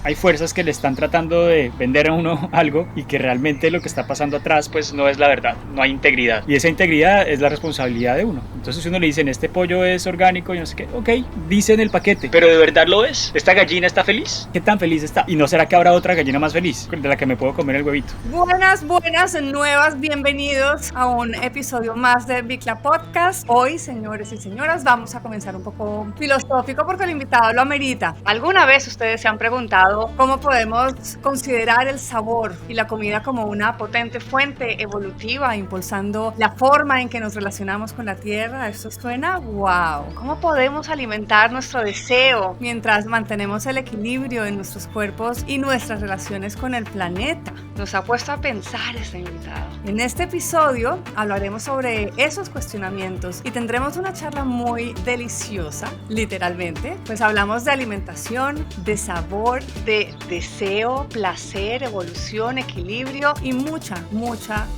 hay fuerzas que le están tratando de vender a uno algo y que realmente lo que está pasando atrás pues no es la verdad, no hay integridad. Y esa integridad es la responsabilidad de uno. Entonces si uno le dicen este pollo es orgánico y no sé qué, ok, dice en el paquete. ¿Pero de verdad lo es? ¿Esta gallina está feliz? ¿Qué tan feliz está? ¿Y no será que habrá otra gallina más feliz de la que me puedo comer el huevito? Buenas, nuevas, bienvenidos a un episodio más de Bicla Podcast. Hoy, señores y señoras, vamos a comenzar un poco filosófico porque el invitado lo amerita. ¿Alguna vez ustedes se han preguntado cómo podemos considerar el sabor y la comida como una potente fuente evolutiva, impulsando la forma en que nos relacionamos con la tierra? Esto suena wow. ¿Cómo podemos alimentar nuestro deseo mientras mantenemos el equilibrio en nuestros cuerpos y nuestras relaciones con el planeta? Nos ha puesto a pensar este invitado. En este episodio hablaremos sobre esos cuestionamientos y tendremos una charla muy deliciosa, literalmente. Pues hablamos de alimentación, de sabor, de deseo, placer, evolución, equilibrio y mucha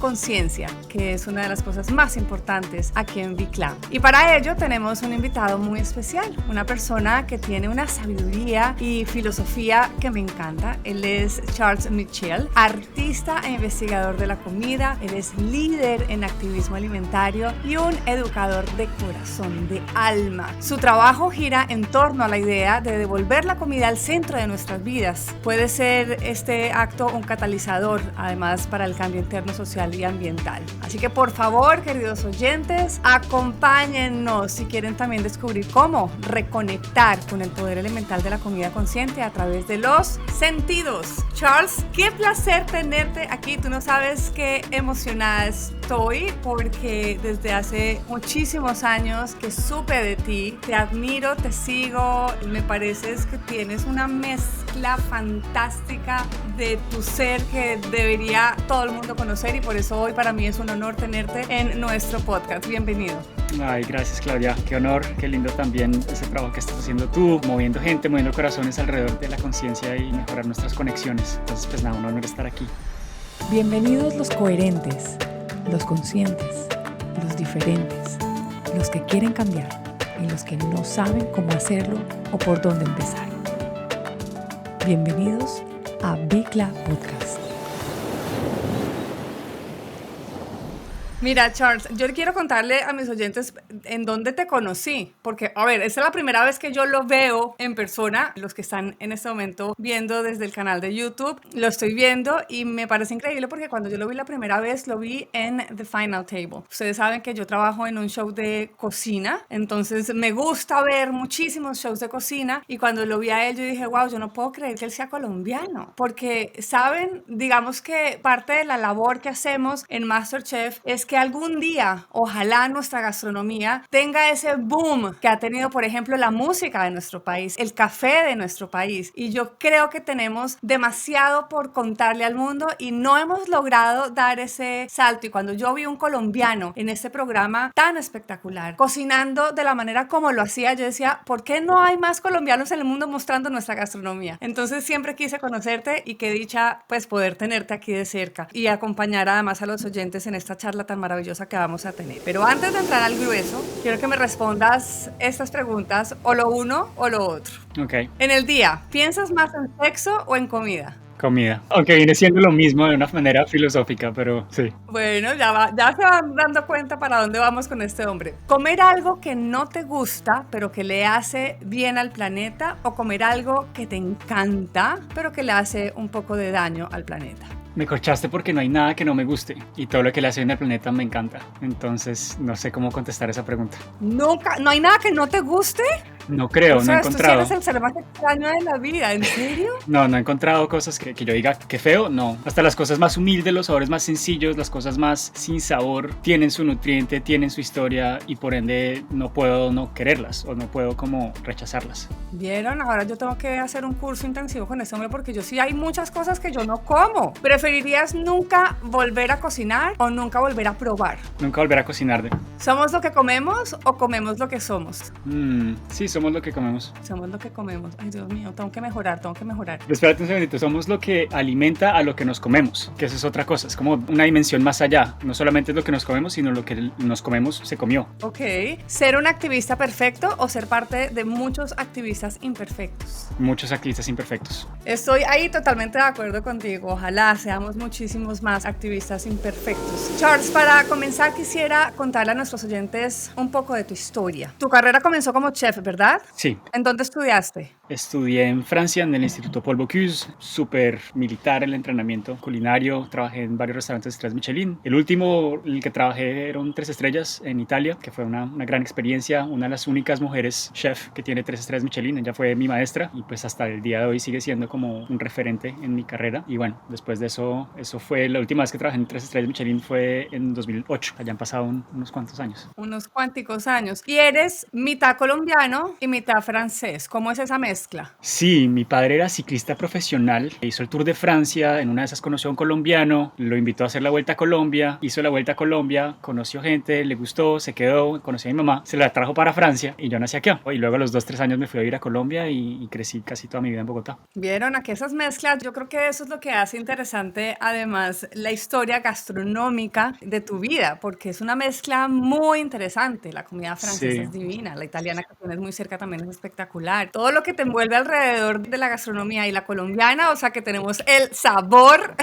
conciencia, que es una de las cosas más importantes aquí en Bicla. Y para ello tenemos un invitado muy especial, una persona que tiene una sabiduría y filosofía que me encanta. Él es Charles Michel, artista e investigador de la comida. Él es líder en activismo alimentario y un educador de corazón, de alma. Su trabajo gira en torno a la idea de devolver la comida al centro de nuestras vidas. Puede ser este acto un catalizador, además, para el cambio interno, social y ambiental. Así que, por favor, queridos oyentes, acompáñennos si quieren también descubrir cómo reconectar con el poder elemental de la comida consciente a través de los sentidos. Charles, qué placer tenerte aquí. Tú no sabes qué emocionada estoy porque desde hace muchísimos años que supe de ti, te admiro, te sigo, me pareces que tienes una mezcla fantástica de tu ser que debería todo el mundo conocer y por eso hoy para mí es un honor tenerte en nuestro podcast. Bienvenido. Ay, gracias Claudia, qué honor, qué lindo también ese trabajo que estás haciendo tú, moviendo gente, moviendo corazones alrededor de la conciencia y mejorar nuestras conexiones. Entonces pues nada, un honor estar aquí. Bienvenidos los coherentes, los conscientes, los diferentes, los que quieren cambiar y los que no saben cómo hacerlo o por dónde empezar. Bienvenidos a Bicla Podcast. Mira, Charles, yo quiero contarle a mis oyentes en dónde te conocí, porque, a ver, esta es la primera vez que yo lo veo en persona. Los que están en este momento viendo desde el canal de YouTube, lo estoy viendo y me parece increíble porque cuando yo lo vi la primera vez, lo vi en The Final Table. Ustedes saben que yo trabajo en un show de cocina, entonces me gusta ver muchísimos shows de cocina y cuando lo vi a él, yo dije, wow, yo no puedo creer que él sea colombiano, porque, ¿saben? Digamos que parte de la labor que hacemos en MasterChef es que algún día, ojalá nuestra gastronomía tenga ese boom que ha tenido, por ejemplo, la música de nuestro país, el café de nuestro país. Y yo creo que tenemos demasiado por contarle al mundo y no hemos logrado dar ese salto. Y cuando yo vi un colombiano en este programa tan espectacular, cocinando de la manera como lo hacía, yo decía, ¿por qué no hay más colombianos en el mundo mostrando nuestra gastronomía? Entonces siempre quise conocerte y qué dicha pues poder tenerte aquí de cerca y acompañar además a los oyentes en esta charla tan maravillosa que vamos a tener. Pero antes de entrar al grueso, quiero que me respondas estas preguntas, o lo uno o lo otro. Ok. En el día, ¿piensas más en sexo o en comida? Comida, aunque viene siendo lo mismo de una manera filosófica, pero sí. Bueno, ya se van dando cuenta para dónde vamos con este hombre. ¿Comer algo que no te gusta, pero que le hace bien al planeta? ¿O comer algo que te encanta, pero que le hace un poco de daño al planeta? Me corchaste porque no hay nada que no me guste y todo lo que le hace bien al planeta me encanta. Entonces no sé cómo contestar esa pregunta. ¿Nunca? ¿No hay nada que no te guste? No creo, o sea, no he encontrado. Tú sí eres el ser más extraño de la vida, ¿en serio? No he encontrado cosas que yo diga que feo, no. Hasta las cosas más humildes, los sabores más sencillos, las cosas más sin sabor, tienen su nutriente, tienen su historia y por ende no puedo no quererlas o no puedo como rechazarlas. ¿Vieron? Ahora yo tengo que hacer un curso intensivo con este hombre porque yo sí hay muchas cosas que yo no como. ¿Preferirías nunca volver a cocinar o nunca volver a probar? Nunca volver a cocinar. ¿Somos lo que comemos o comemos lo que somos? Sí, somos lo que comemos. Somos lo que comemos. Ay, Dios mío, tengo que mejorar. Espérate un segundito, somos lo que alimenta a lo que nos comemos, que eso es otra cosa, es como una dimensión más allá. No solamente es lo que nos comemos, sino lo que nos comemos se comió. Ok. ¿Ser un activista perfecto o ser parte de muchos activistas imperfectos? Muchos activistas imperfectos. Estoy ahí totalmente de acuerdo contigo. Ojalá seamos muchísimos más activistas imperfectos. Charles, para comenzar quisiera contarle a nuestros oyentes un poco de tu historia. Tu carrera comenzó como chef, ¿verdad? Sí. ¿En dónde estudiaste? Estudié en Francia, en el Instituto Paul Bocuse, súper militar el entrenamiento culinario. Trabajé en varios restaurantes de estrellas Michelin. El último en el que trabajé era un 3 estrellas en Italia, que fue una gran experiencia. Una de las únicas mujeres chef que tiene 3 estrellas Michelin. Ella fue mi maestra y pues hasta el día de hoy sigue siendo como un referente en mi carrera. Y bueno, después de eso fue la última vez que trabajé en 3 estrellas Michelin fue en 2008. Allá han pasado unos cuantos años. Unos cuanticos años. Y eres mitad colombiano y mitad francés. ¿Cómo es esa mezcla? Sí, mi padre era ciclista profesional, hizo el Tour de Francia, en una de esas conoció a un colombiano, lo invitó a hacer la Vuelta a Colombia, hizo la Vuelta a Colombia, conoció gente, le gustó, se quedó, conoció a mi mamá, se la trajo para Francia y yo nací aquí. Y luego a los 2-3 años me fui a ir a Colombia y crecí casi toda mi vida en Bogotá. Vieron aquí esas mezclas, yo creo que eso es lo que hace interesante además la historia gastronómica de tu vida, porque es una mezcla muy interesante. La comida francesa es divina, la italiana que tienes muy cerca también es espectacular. Todo lo que te envuelve alrededor de la gastronomía y la colombiana, o sea que tenemos el sabor,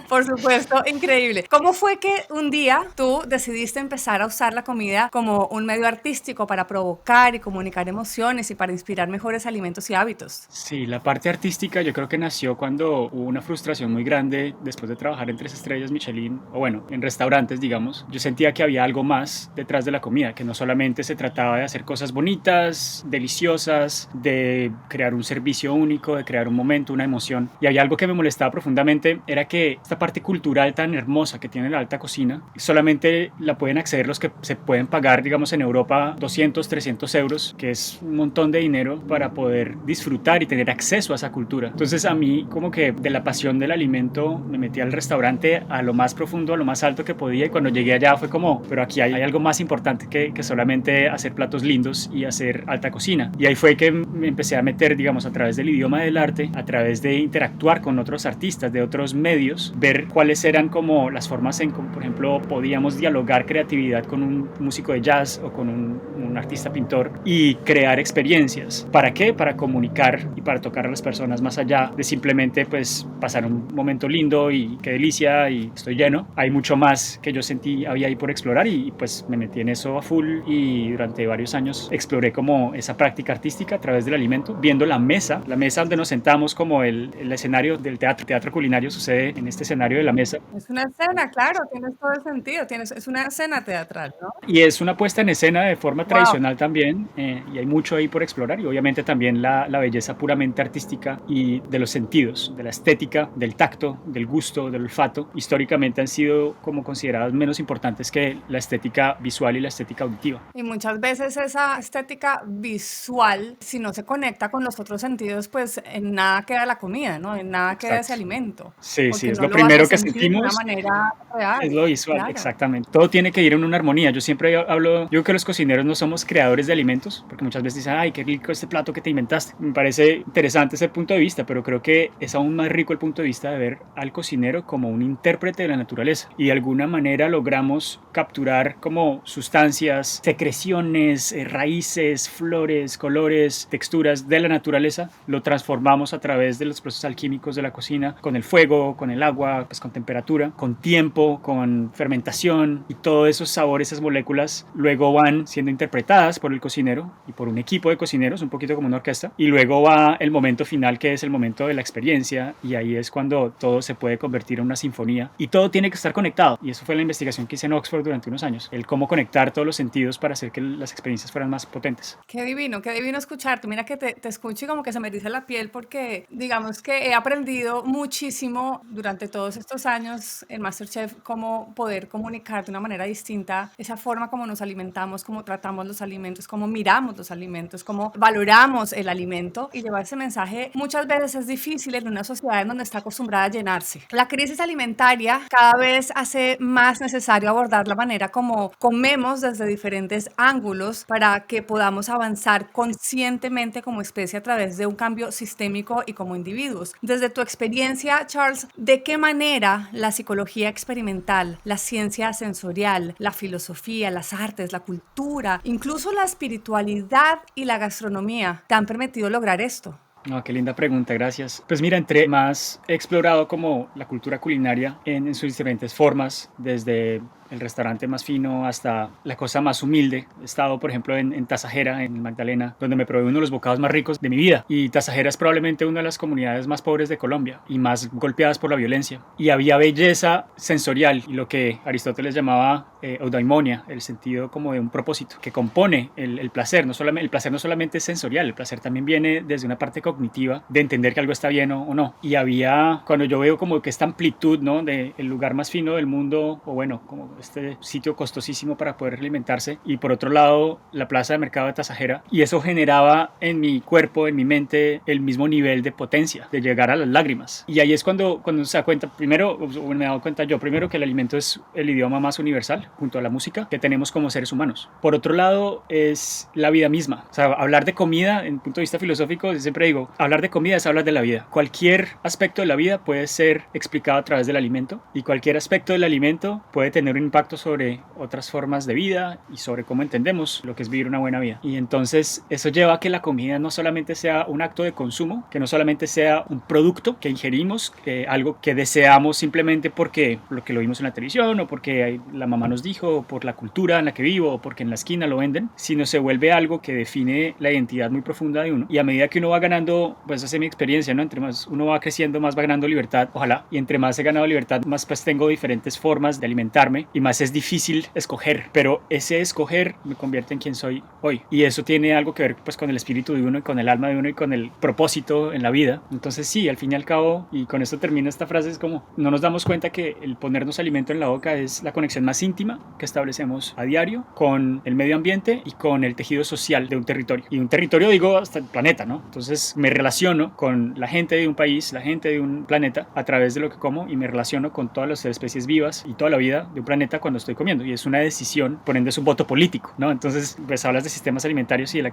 por supuesto, increíble. ¿Cómo fue que un día tú decidiste empezar a usar la comida como un medio artístico para provocar y comunicar emociones y para inspirar mejores alimentos y hábitos? Sí, la parte artística yo creo que nació cuando hubo una frustración muy grande después de trabajar en 3 estrellas Michelin, o bueno, en restaurantes, digamos. Yo sentía que había algo más detrás de la comida, que no solamente se trataba de hacer cosas bonitas, deliciosas, de crear un servicio único, de crear un momento, una emoción. Y había algo que me molestaba profundamente, era que esta parte cultural tan hermosa que tiene la alta cocina, solamente la pueden acceder los que se pueden pagar, digamos, en Europa 200, 300 euros, que es un montón de dinero para poder disfrutar y tener acceso a esa cultura. Entonces a mí como que de la pasión del alimento me metí al restaurante a lo más profundo, a lo más alto que podía, y cuando llegué allá fue como, pero aquí hay algo más importante que solamente hacer platos lindos y hacer alta cocina. Y ahí fue que me empecé a meter, digamos, a través del idioma del arte, a través de interactuar con otros artistas de otros medios, ver cuáles eran como las formas en como, por ejemplo, podíamos dialogar creatividad con un músico de jazz o con un artista pintor y crear experiencias. ¿Para qué? Para comunicar y para tocar a las personas más allá de simplemente pues pasar un momento lindo y qué delicia y estoy lleno. Hay mucho más que yo sentí había ahí por explorar y pues me metí en eso a full y durante varios años exploré como esa práctica artística a través del alimento, viendo la mesa donde nos sentamos como el escenario del teatro culinario sucede en este escenario de la mesa. Es una escena, claro, tienes todo el sentido, es una escena teatral, ¿no? Y es una puesta en escena de forma tradicional también, y hay mucho ahí por explorar y obviamente también la belleza puramente artística y de los sentidos, de la estética, del tacto, del gusto, del olfato, históricamente han sido como consideradas menos importantes que la estética visual y la estética auditiva. Y muchas veces esa estética visual, si no se conecta con los otros sentidos, pues en nada queda la comida, ¿no? En nada queda ese alimento. Sí, sí, es no lo primero que sentir sentimos. De una manera real. Es lo visual, claro. Exactamente. Todo tiene que ir en una armonía. Yo siempre hablo, yo creo que los cocineros no somos creadores de alimentos, porque muchas veces dicen, ay, qué rico este plato que te inventaste. Me parece interesante ese punto de vista, pero creo que es aún más rico el punto de vista de ver al cocinero como un intérprete de la naturaleza. Y de alguna manera logramos capturar como sustancias, secreciones, raíces, flores, colores, texturas de la naturaleza. Lo transformamos a través de los procesos alquímicos de la cocina, con el fuego, con el agua, pues con temperatura, con tiempo, con fermentación, y todos esos sabores, esas moléculas luego van siendo interpretadas por el cocinero y por un equipo de cocineros, un poquito como una orquesta, y luego va el momento final, que es el momento de la experiencia, y ahí es cuando todo se puede convertir en una sinfonía y todo tiene que estar conectado. Y eso fue la investigación que hice en Oxford durante unos años, el cómo conectar todos los sentidos para hacer que las experiencias fueran más potentes. Qué divino escucharte. Mira que te escucho y como que se me eriza la piel, porque digamos que he aprendido muchísimo durante todos estos años en MasterChef cómo poder comunicar de una manera distinta esa forma como nos alimentamos, cómo tratamos los alimentos, cómo miramos los alimentos, cómo valoramos el alimento, y llevar ese mensaje muchas veces es difícil en una sociedad en donde está acostumbrada a llenarse. La crisis alimentaria cada vez hace más necesario abordar la manera como comemos desde diferentes ángulos para que podamos avanzar conscientemente como especie a través de un cambio sistémico y como individuos. Desde tu experiencia, Charles, ¿de qué manera la psicología experimental, la ciencia sensorial, la filosofía, las artes, la cultura, incluso la espiritualidad y la gastronomía te han permitido lograr esto? No, qué linda pregunta, gracias. Pues mira, entre más he explorado como la cultura culinaria en sus diferentes formas, desde el restaurante más fino hasta la cosa más humilde. He estado, por ejemplo, en Tasajera, en Magdalena, donde me probé uno de los bocados más ricos de mi vida. Y Tasajera es probablemente una de las comunidades más pobres de Colombia y más golpeadas por la violencia. Y había belleza sensorial y lo que Aristóteles llamaba eudaimonia, el sentido como de un propósito que compone el placer. El placer no solamente es sensorial, el placer también viene desde una parte cognitiva de entender que algo está bien o no. Y había, cuando yo veo como que esta amplitud, ¿no? De el lugar más fino del mundo, o bueno, como este sitio costosísimo para poder alimentarse, y por otro lado la plaza de mercado de Tasajera, y eso generaba en mi cuerpo, en mi mente, el mismo nivel de potencia, de llegar a las lágrimas. Y ahí es cuando se da cuenta, primero, me he dado cuenta yo, primero que el alimento es el idioma más universal, junto a la música, que tenemos como seres humanos. Por otro lado, es la vida misma. O sea, hablar de comida, en punto de vista filosófico, siempre digo, hablar de comida es hablar de la vida. Cualquier aspecto de la vida puede ser explicado a través del alimento, y cualquier aspecto del alimento puede tener un impacto sobre otras formas de vida y sobre cómo entendemos lo que es vivir una buena vida. Y entonces eso lleva a que la comida no solamente sea un acto de consumo, que no solamente sea un producto que ingerimos, algo que deseamos simplemente porque lo vimos en la televisión, o porque la mamá nos dijo, o por la cultura en la que vivo, o porque en la esquina lo venden, sino se vuelve algo que define la identidad muy profunda de uno. Y a medida que uno va ganando, pues esa es mi experiencia, ¿no? Entre más uno va creciendo, más va ganando libertad, ojalá, y entre más he ganado libertad, más pues tengo diferentes formas de alimentarme, y más es difícil escoger, pero ese escoger me convierte en quien soy hoy, y eso tiene algo que ver pues con el espíritu de uno, y con el alma de uno, y con el propósito en la vida. Entonces sí, al fin y al cabo, y con esto termino esta frase, es como no nos damos cuenta que el ponernos alimento en la boca es la conexión más íntima que establecemos a diario con el medio ambiente y con el tejido social de un territorio, y un territorio digo hasta el planeta, ¿no? Entonces me relaciono con la gente de un país, la gente de un planeta a través de lo que como, y me relaciono con todas las especies vivas y toda la vida de un planeta cuando estoy comiendo, y es una decisión, por ende es un voto político, ¿no? Entonces pues hablas de sistemas alimentarios y la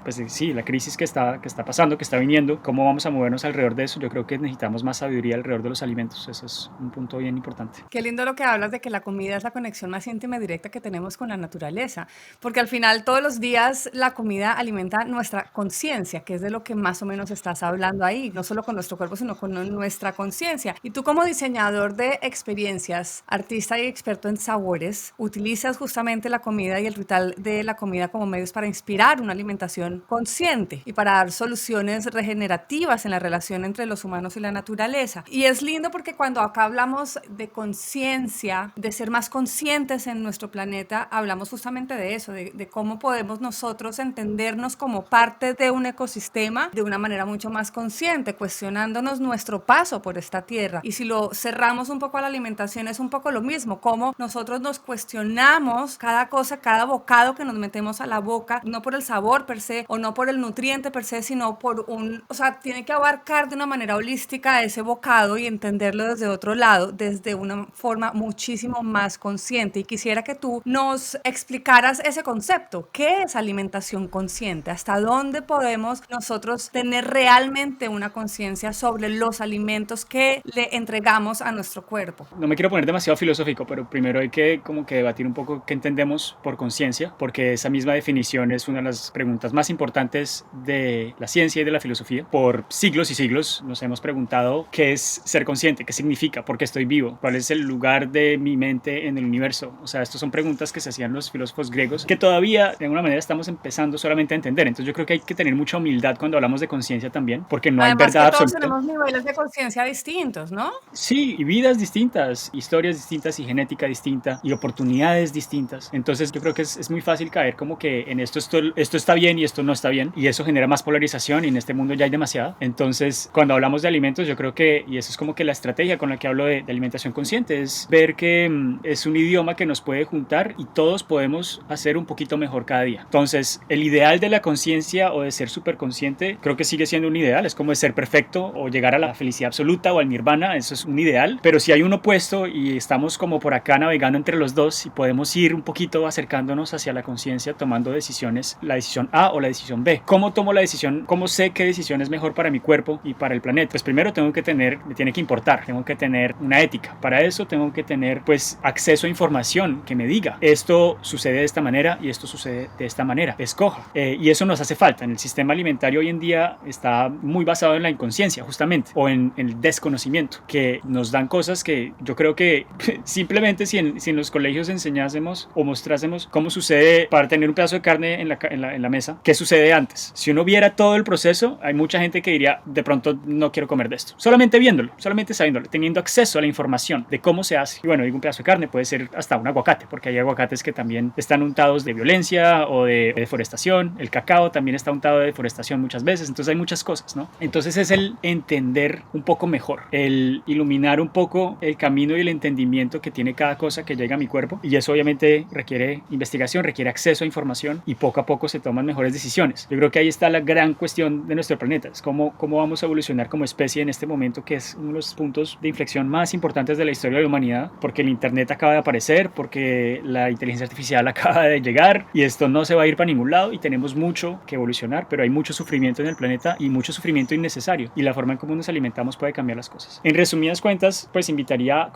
crisis que está pasando, que está viniendo, cómo vamos a movernos alrededor de eso. Yo creo que necesitamos más sabiduría alrededor de los alimentos. Eso es un punto bien importante. Qué lindo lo que hablas de que la comida es la conexión más íntima y directa que tenemos con la naturaleza, porque al final todos los días la comida alimenta nuestra conciencia, que es de lo que más o menos estás hablando ahí, no solo con nuestro cuerpo, sino con nuestra conciencia. Y tú, como diseñador de experiencias, artista y experto en sabores, utilizas justamente la comida y el ritual de la comida como medios para inspirar una alimentación consciente y para dar soluciones regenerativas en la relación entre los humanos y la naturaleza. Y es lindo porque cuando acá hablamos de conciencia, de ser más conscientes en nuestro planeta, hablamos justamente de eso, de cómo podemos nosotros entendernos como parte de un ecosistema de una manera mucho más consciente, cuestionándonos nuestro paso por esta tierra. Y si lo cerramos un poco a la alimentación, es un poco lo mismo, cómo nosotros nos cuestionamos cada cosa, cada bocado que nos metemos a la boca, no por el sabor per se o no por el nutriente per se, sino por tiene que abarcar de una manera holística ese bocado y entenderlo desde otro lado, desde una forma muchísimo más consciente. Y quisiera que tú nos explicaras ese concepto. ¿Qué es alimentación consciente? ¿Hasta dónde podemos nosotros tener realmente una conciencia sobre los alimentos que le entregamos a nuestro cuerpo? No me quiero poner demasiado filosófico, pero primero hay que como que debatir un poco qué entendemos por conciencia, porque esa misma definición es una de las preguntas más importantes de la ciencia y de la filosofía. Por siglos y siglos nos hemos preguntado qué es ser consciente, qué significa, por qué estoy vivo, cuál es el lugar de mi mente en el universo. O sea, estas son preguntas que se hacían los filósofos griegos, que todavía de alguna manera estamos empezando solamente a entender. Entonces yo creo que hay que tener mucha humildad cuando hablamos de conciencia también, porque no Además, hay verdad que todos absoluta. tenemos niveles de conciencia distintos, ¿no? Sí, y vidas distintas, historias distintas y genética distinta y oportunidades distintas. Entonces yo creo que es muy fácil caer como que en esto está bien y esto no está bien, y eso genera más polarización, y en este mundo ya hay demasiada. Entonces cuando hablamos de alimentos, yo creo que, y eso es como que la estrategia con la que hablo de alimentación consciente, es ver que es un idioma que nos puede juntar y todos podemos hacer un poquito mejor cada día. Entonces el ideal de la conciencia o de ser súper consciente creo que sigue siendo un ideal, es como de ser perfecto o llegar a la felicidad absoluta o al nirvana, eso es un ideal, pero si hay un opuesto y estamos como por acá navegando entre los dos y podemos ir un poquito acercándonos hacia la conciencia, tomando decisiones, la decisión A o la decisión B. ¿Cómo tomo la decisión? ¿Cómo sé qué decisión es mejor para mi cuerpo y para el planeta? Pues primero me tiene que importar, tengo que tener una ética. Para eso tengo que tener pues acceso a información que me diga esto sucede de esta manera y esto sucede de esta manera, escoja. Y eso nos hace falta. En el sistema alimentario hoy en día está muy basado en la inconsciencia justamente, o en el desconocimiento, que nos dan cosas que yo creo que simplemente si en los colegios enseñásemos o mostrásemos cómo sucede para tener un pedazo de carne en la mesa, qué sucede antes. Si uno viera todo el proceso, hay mucha gente que diría, de pronto no quiero comer de esto. Solamente viéndolo, solamente sabiéndolo, teniendo acceso a la información de cómo se hace. Y bueno, digo un pedazo de carne, puede ser hasta un aguacate, porque hay aguacates que también están untados de violencia o de deforestación. El cacao también está untado de deforestación muchas veces. Entonces hay muchas cosas, ¿no? Entonces es el entender un poco mejor, el iluminar un poco el camino y el entendimiento que tiene cada cosa que llega a mi cuerpo, y eso obviamente requiere investigación, requiere acceso a información, y poco a poco se toman mejores decisiones. Yo creo que ahí está la gran cuestión de nuestro planeta, es cómo vamos a evolucionar como especie en este momento, que es uno de los puntos de inflexión más importantes de la historia de la humanidad, porque el internet acaba de aparecer, porque la inteligencia artificial acaba de llegar, y esto no se va a ir para ningún lado, y tenemos mucho que evolucionar, pero hay mucho sufrimiento en el planeta y mucho sufrimiento innecesario, y la forma en cómo nos alimentamos puede cambiar las cosas. En resumidas cuentas, pues invitaría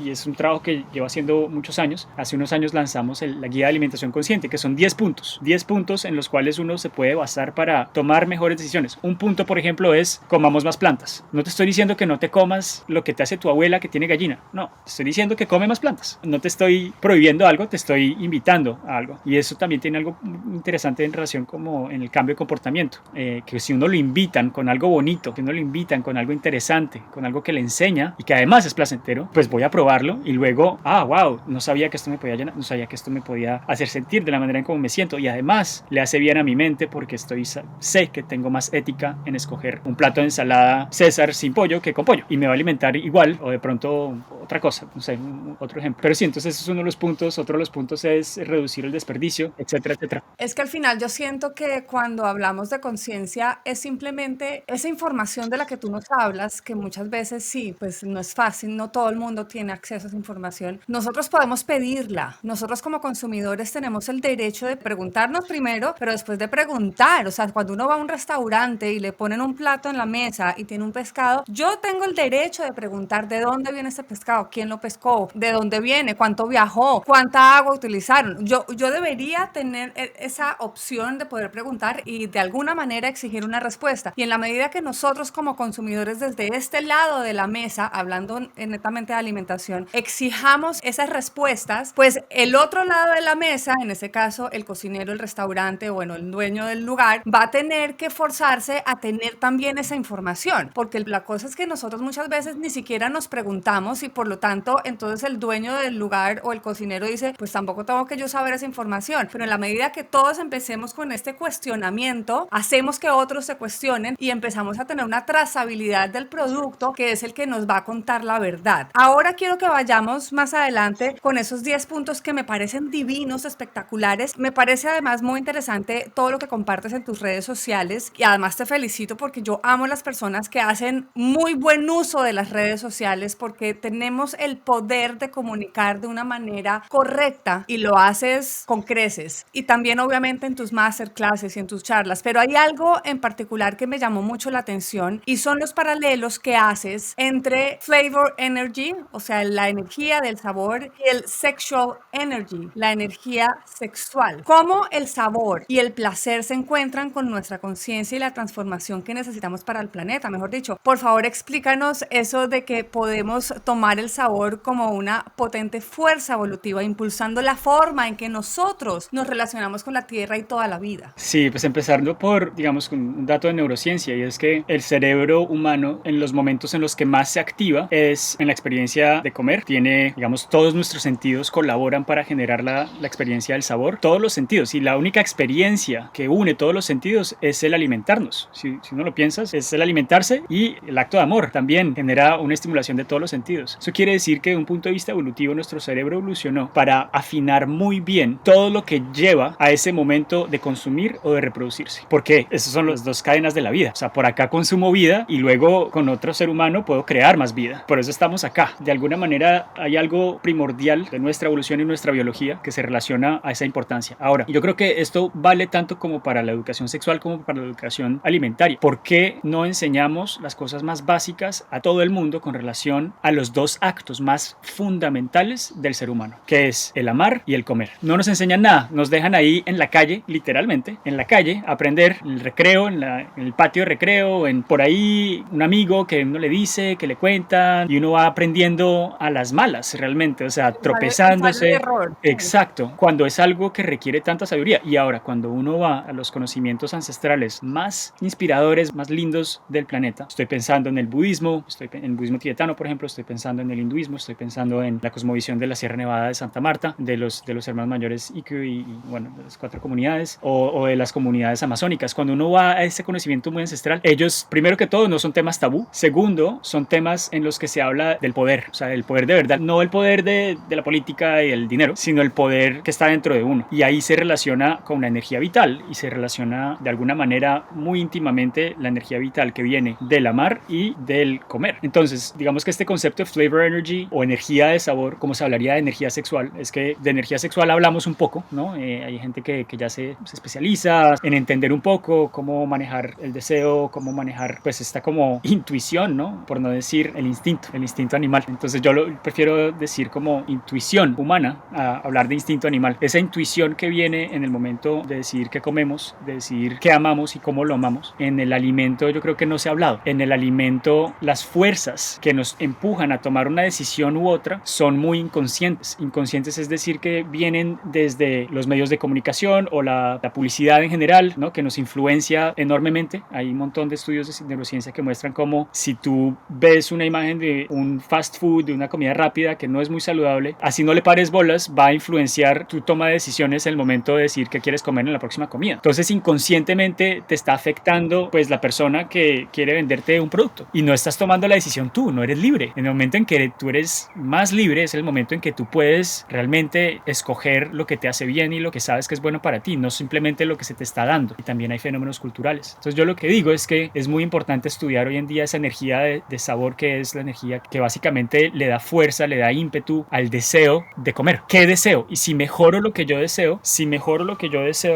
y es un trabajo que llevo haciendo muchos años. Hace unos años lanzamos la guía de alimentación consciente, que son 10 puntos en los cuales uno se puede basar para tomar mejores decisiones. Un punto, por ejemplo, es comamos más plantas. No te estoy diciendo que no te comas lo que te hace tu abuela que tiene gallina, no, te estoy diciendo que come más plantas. No te estoy prohibiendo algo, te estoy invitando a algo, y eso también tiene algo interesante en relación como en el cambio de comportamiento, que si uno lo invitan con algo bonito, que uno lo invitan con algo interesante, con algo que le enseña y que además es placentero, pues voy a probarlo, y luego, wow, no sabía que esto me podía llenar, no sabía que esto me podía hacer sentir de la manera en cómo me siento, y además le hace bien a mi mente porque sé que tengo más ética en escoger un plato de ensalada César sin pollo que con pollo, y me va a alimentar igual, o de pronto otra cosa, no sé, otro ejemplo. Pero sí, entonces ese es uno de los puntos. Otro de los puntos es reducir el desperdicio, etcétera, etcétera. Es que al final yo siento que cuando hablamos de conciencia es simplemente esa información de la que tú nos hablas, que muchas veces sí, pues no es fácil, no todo el mundo tiene acceso a esa información. Nosotros podemos pedirla. Nosotros como consumidores tenemos el derecho de preguntarnos primero, pero después de preguntar. O sea, cuando uno va a un restaurante y le ponen un plato en la mesa y tiene un pescado, yo tengo el derecho de preguntar de dónde viene ese pescado, quién lo pescó, de dónde viene, cuánto viajó, cuánta agua utilizaron. Yo debería tener esa opción de poder preguntar y de alguna manera exigir una respuesta. Y en la medida que nosotros como consumidores desde este lado de la mesa, hablando netamente de alimentación, exijamos esas respuestas, pues el otro lado de la mesa, en ese caso el cocinero, el restaurante, bueno, el dueño del lugar, va a tener que forzarse a tener también esa información, porque la cosa es que nosotros muchas veces ni siquiera nos preguntamos, y por lo tanto entonces el dueño del lugar o el cocinero dice, pues tampoco tengo que yo saber esa información. Pero en la medida que todos empecemos con este cuestionamiento, hacemos que otros se cuestionen y empezamos a tener una trazabilidad del producto, que es el que nos va a contar la verdad. Ahora quiero que vayamos más adelante con esos 10 puntos que me parecen divinos, espectaculares. Me parece además muy interesante todo lo que compartes en tus redes sociales, y además te felicito porque yo amo a las personas que hacen muy buen uso de las redes sociales, porque tenemos el poder de comunicar de una manera correcta y lo haces con creces. Y también obviamente en tus masterclasses y en tus charlas. Pero hay algo en particular que me llamó mucho la atención, y son los paralelos que haces entre flavor energy, o sea, la energía del sabor, y el sexual energy, la energía sexual. Cómo el sabor y el placer se encuentran con nuestra conciencia y la transformación que necesitamos para el planeta. Mejor dicho, por favor explícanos eso de que podemos tomar el sabor como una potente fuerza evolutiva, impulsando la forma en que nosotros nos relacionamos con la tierra y toda la vida. Sí, pues empezando por, digamos, con un dato de neurociencia, y es que el cerebro humano en los momentos en los que más se activa es en la experiencia de comer. Tiene, digamos, todos nuestros sentidos colaboran para generar la experiencia del sabor, todos los sentidos, y la única experiencia que une todos los sentidos es el alimentarnos. Si no lo piensas, es el alimentarse, y el acto de amor también genera una estimulación de todos los sentidos. Eso quiere decir que de un punto de vista evolutivo nuestro cerebro evolucionó para afinar muy bien todo lo que lleva a ese momento de consumir o de reproducirse. ¿Por qué? Esas son las dos cadenas de la vida. O sea, por acá consumo vida y luego con otro ser humano puedo crear más vida. Por eso estamos acá. De alguna manera hay algo primordial de nuestra evolución y nuestra biología que se relaciona a esa importancia. Ahora, yo creo que esto vale tanto como para la educación sexual como para la educación alimentaria. ¿Por qué no enseñamos las cosas más básicas a todo el mundo con relación a los dos actos más fundamentales del ser humano, que es el amar y el comer? No nos enseñan nada, nos dejan ahí en la calle, literalmente, en la calle, aprender en el recreo, en el patio de recreo, por ahí un amigo que uno le dice, que le cuenta, y uno va aprendiendo a las malas realmente, o sea, tropezándose. Exacto, cuando es algo que requiere tanta sabiduría. Y ahora, cuando uno va a los conocimientos ancestrales más inspiradores, más lindos del planeta, estoy pensando en el budismo, en el budismo tibetano, por ejemplo, estoy pensando en el hinduismo, estoy pensando en la cosmovisión de la Sierra Nevada de Santa Marta, de los hermanos mayores Ikyu y bueno, de las 4 comunidades, o de las comunidades amazónicas. Cuando uno va a ese conocimiento muy ancestral, ellos, primero que todo, no son temas tabú. Segundo, son temas en los que se habla del poder, o sea, del poder de verdad, no el poder de la política y el dinero, sino el poder que está dentro de uno. Y ahí se relaciona con la energía vital, y se relaciona de alguna manera muy íntimamente la energía vital que viene del amar y del comer. Entonces, digamos que este concepto de flavor energy o energía de sabor, como se hablaría de energía sexual, es que de energía sexual hablamos un poco, ¿no? Hay gente que ya se especializa en entender un poco cómo manejar el deseo, cómo manejar pues esta como intuición, ¿no? Por no decir el instinto animal. Entonces yo prefiero decir como intuición humana a hablar de instinto animal. Esa intuición que viene en el momento de decidir qué comemos, de decidir qué amamos y cómo lo amamos. En el alimento yo creo que no se ha hablado. En el alimento las fuerzas que nos empujan a tomar una decisión u otra son muy inconscientes. Inconscientes es decir que vienen desde los medios de comunicación o la publicidad en general, ¿no? Que nos influencia enormemente. Hay un montón de estudios de neurociencia que muestran cómo si tú ves una imagen de un fast food, de una comida rápida que no es muy saludable, así no le pares bolas, va a influenciar tu toma de decisiones en el momento de decir qué quieres comer en la próxima comida. Entonces inconscientemente te está afectando pues la persona que quiere venderte un producto y no estás tomando la decisión tú, no eres libre. En el momento en que tú eres más libre es el momento en que tú puedes realmente escoger lo que te hace bien y lo que sabes que es bueno para ti, no simplemente lo que se te está dando. Y también hay fenómenos culturales. Entonces yo lo que digo es que es muy importante estudiar hoy en día esa energía de sabor, que es la energía que básicamente le da fuerza, le da ímpetu al deseo de comer. ¿Qué deseo? Y si mejoro lo que yo deseo,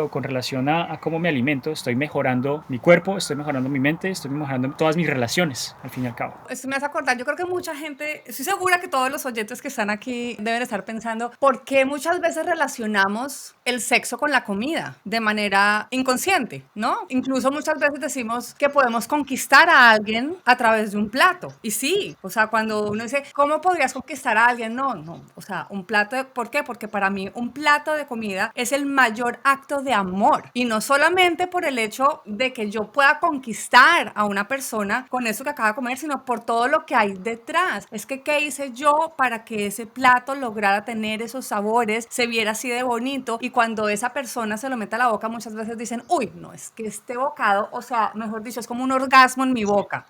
con relación a cómo me alimento, estoy mejorando mi cuerpo, estoy mejorando mi mente, estoy mejorando todas mis relaciones, al fin y al cabo. Esto me hace acordar, yo creo que mucha gente, estoy segura que todos los oyentes que están aquí deben estar pensando, ¿por qué muchas veces relacionamos el sexo con la comida de manera inconsciente, ¿no? Incluso muchas veces decimos que podemos conquistar a alguien a través de un plato. Y sí, o sea, cuando uno dice, ¿cómo podrías conquistar a alguien? No, o sea, un plato, ¿por qué? Porque para mí un plato de comida es el mayor acto de amor. Y no solamente por el hecho de que yo pueda conquistar a una persona con eso que acaba de comer, sino por todo lo que hay detrás. Es que, ¿qué hice yo para que ese plato lograra tener esos sabores, se viera así de bonito? Y cuando esa persona se lo mete a la boca, muchas veces dicen, uy, no, es que este bocado, o sea, mejor dicho, es como un orgasmo en mi boca.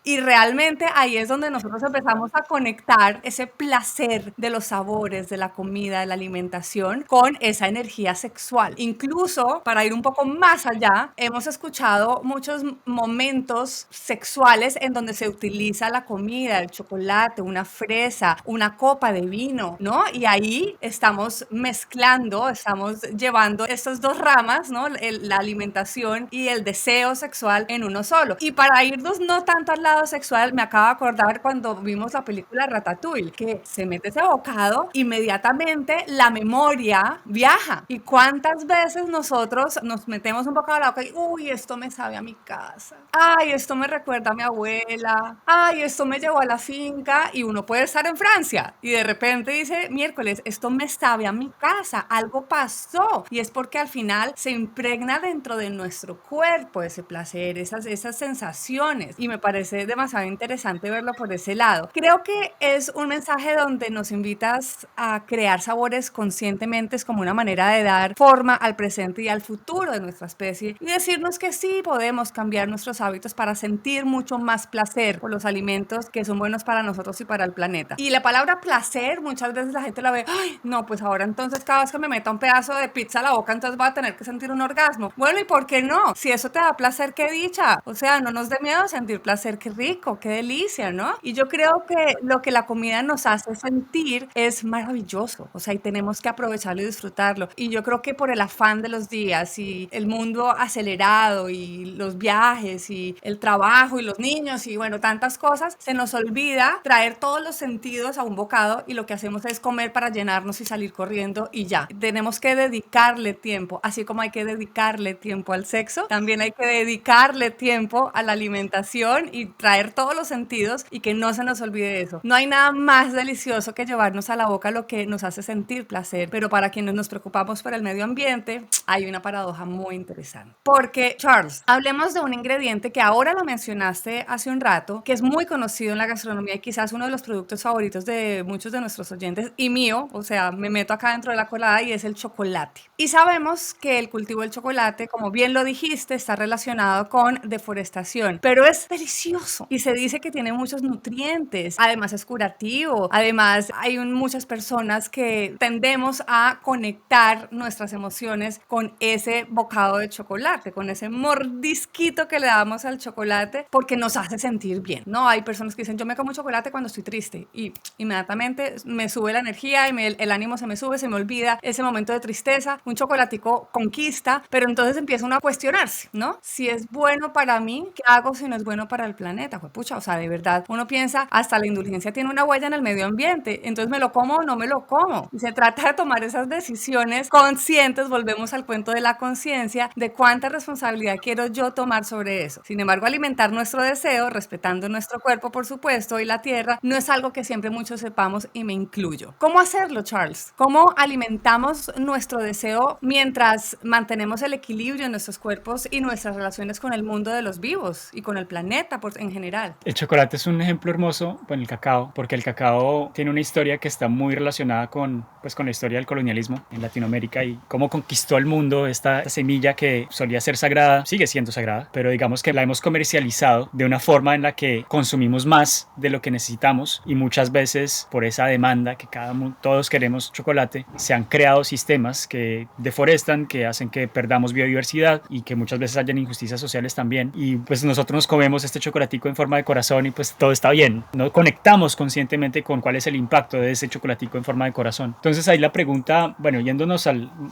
Y realmente ahí es donde nosotros empezamos a conectar ese placer de los sabores, de la comida, de la alimentación, con esa energía sexual. Incluso, para ir un poco más allá, hemos escuchado muchos momentos sexuales en donde se utiliza la comida, el chocolate, una fresa, una copa de vino, ¿no? Y ahí estamos mezclando, estamos llevando estas dos ramas, ¿no? La alimentación y el deseo sexual en uno solo. Y para irnos no tanto al lado sexual, me acabo de acordar cuando vimos la película Ratatouille, que se mete ese bocado, inmediatamente la memoria viaja. ¿Y cuántas veces nosotros nos metemos un bocado a la boca y, uy, esto me sabe a mi casa? Ay, esto me recuerda a mi abuela. Ay, esto me llevó a la finca. Y uno puede estar en Francia y de repente dice, miércoles, esto me sabe a mi casa, algo pasó. Y es porque al final se impregna dentro de nuestro cuerpo ese placer, esas sensaciones. Y me parece demasiado interesante verlo por ese lado. Creo que es un mensaje donde nos invitas a crear sabores conscientemente, es como una manera de dar forma al presente y al futuro de nuestra especie y decirnos que sí podemos cambiar nuestros hábitos para sentir mucho más placer por los alimentos que son buenos para nosotros y para el planeta. Y la palabra placer, muchas veces la gente la ve, ay, no, pues ahora entonces cada vez que me meta un pedazo de pizza a la boca, entonces voy a tener que sentir un orgasmo. Bueno, ¿y por qué no? Si eso te da placer, qué dicha. O sea, no nos dé miedo sentir placer, qué rico, qué delicia, ¿no? Y yo creo que lo que la comida nos hace sentir es maravilloso. O sea, y tenemos que aprovecharlo y disfrutarlo. Y yo creo que por el afán de los días y el mundo acelerado y los viajes y el trabajo y los niños y bueno, tantas cosas, se nos olvida traer todos los sentidos a un bocado y lo que hacemos es comer para llenarnos y salir corriendo y ya. Tenemos que dedicarle tiempo, así como hay que dedicarle tiempo al sexo, también hay que dedicarle tiempo a la alimentación y traer todos los sentidos y que no se nos olvide eso. No hay nada más delicioso que llevarnos a la boca lo que nos hace sentir placer, pero para quienes nos preocupamos por el medio ambiente, hay una paradoja muy interesante. Porque, Charles, hablemos de un ingrediente que ahora lo mencionaste hace un rato, que es muy conocido en la gastronomía y quizás uno de los productos favoritos de muchos de nuestros oyentes y mío, o sea, me meto acá dentro de la colada y es el chocolate. Y sabemos que el cultivo del chocolate, como bien lo dijiste, está relacionado con deforestación, pero es delicioso y se dice que tiene muchos nutrientes, además es curativo, además hay muchas personas que tendemos a conectar nuestras emociones con ese bocado de chocolate, con ese mordisquito que le damos al chocolate porque nos hace sentir bien, ¿no? Hay personas que dicen, yo me como chocolate cuando estoy triste y inmediatamente me sube la energía y el ánimo se me sube, se me olvida ese momento de tristeza, un chocolatico conquista, pero entonces empieza uno a cuestionarse, ¿no? Si es bueno para mí, ¿qué hago si no es bueno para el planeta? Pues pucha, o sea, de verdad, uno piensa, hasta la indulgencia tiene una huella en el medio ambiente, entonces ¿me lo como o no me lo como? Y se trata de tomar esas decisiones conscientes, volvemos al cuento de la conciencia, de cuánta responsabilidad quiero yo tomar sobre eso. Sin embargo, alimentar nuestro deseo, respetando nuestro cuerpo, por supuesto, y la tierra, no es algo que siempre muchos sepamos y me incluyo. ¿Cómo hacerlo, Charles? ¿Cómo alimentamos nuestro deseo mientras mantenemos el equilibrio en nuestros cuerpos y nuestras relaciones con el mundo de los vivos y con el planeta en general? El chocolate es un ejemplo hermoso con el cacao, porque el cacao tiene una historia que está muy relacionada con la historia del colonialismo en Latinoamérica y cómo conquistó el mundo esta semilla que solía ser sagrada, sigue siendo sagrada, pero digamos que la hemos comercializado de una forma en la que consumimos más de lo que necesitamos y muchas veces por esa demanda que todos queremos chocolate, se han creado sistemas que deforestan, que hacen que perdamos biodiversidad y que muchas veces hayan injusticias sociales también y pues nosotros nos comemos este chocolatico en forma de corazón y pues todo está bien, no conectamos conscientemente con cuál es el impacto de ese chocolatico en forma de corazón. Entonces ahí la pregunta, bueno, yéndonos